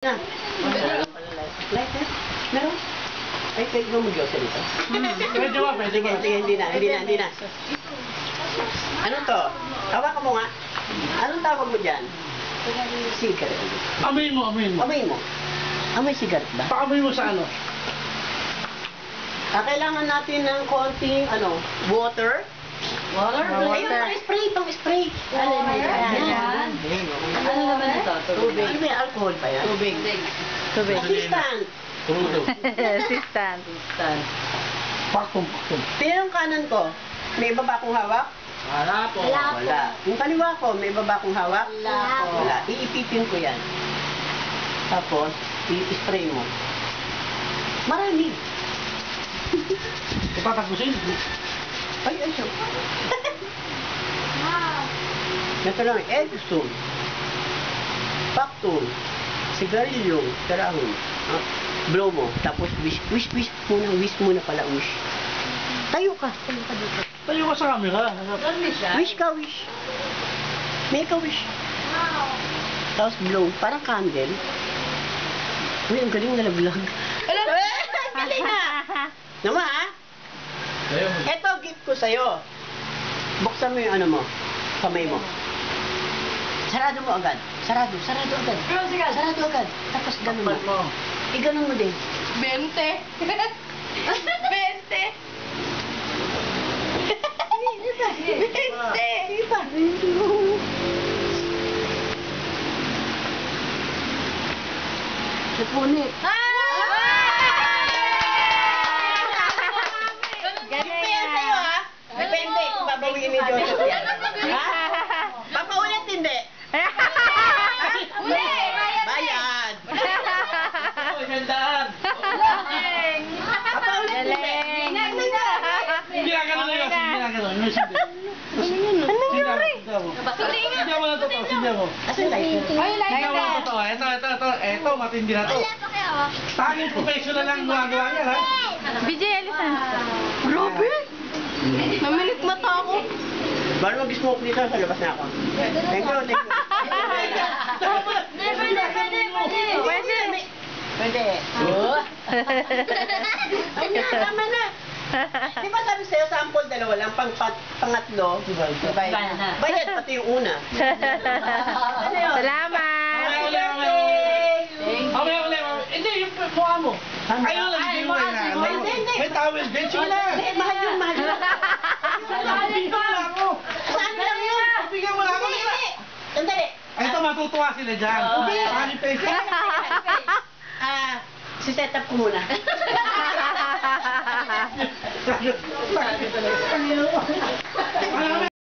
Na. Like that? Meron? Ay, pwede mo mag-yosa dito? Pwede ba? Pwede ba? Sige, hindi na. Ano to? Hawakan mo nga. Anong tawag mo dyan? Cigarette. Amoy mo. Amoy mo. Amoy cigarette ba? Paamoy mo sa ano? Kailangan natin ng konting, water. Water? Ayun, pang-spray. Ano yan? Ano naman ito? Tubig. Ano may alcohol pa yan? Tubig. Assistant. Tumulo. Assistant. Pakum. Tingnan yung kanan ko. May baba akong hawak? Wala po. Wala. Yung kaliwa ko, may baba akong hawak? Wala. Wala. Iipitin ko yan. Tapos, i-spray mo. Marami. Ipatapusin. Ay, siya. Ito lang, Edison. Pactul. Sigarilyo. Karahon. Blow mo. Tapos, wish muna pala, wish. Tayo ka dito. Tayo ka sa camera. Wish ka, wish. Make a wish. Tapos blow. Parang candle. Uy, ang galing nalaglag. Galing na! Naman, ha? Ito, gift ko sa'yo. Buksan mo yung kamay mo. Sarado mo agad. Sarado agad. Sarado agad. Tapos ganun mo. Ganun mo din. 20. 20. Iba. Napunit. Galing Yan sa'yo, ha? Depende kung babawiin ni Joseph yan. Ha? Papaulit, hindi. Bayad. Gandaan. Papaulit, hindi. Hindi na ganun yun. Ano nangyari? Sindihan mo na totoo. Sindihan mo. Asan lighter? Sindihan mo na totoo. Ito, matindi na to. Tanging professional lang gumagawa niya, ha? BJ, alisan. Grabe. Namilit mata ako. Baru mag-smoke dito, sa labas na ako. Thank you. Pwede. Tama na. Di ba sabi sa'yo, sample dalawa lang, pangatlo, bayad pati yung una. Ano yun? Salamat. Hindi, yung mukha mo. Ayun lang, hindi mo may towel din. Sige lang. Mahal yun. Dito lang ako. Saan lang yun? Bigyan mo lang ako. Sandali. Ito, matutuwa sila dyan. Hindi. Peso. Si-set up ko muna. Ano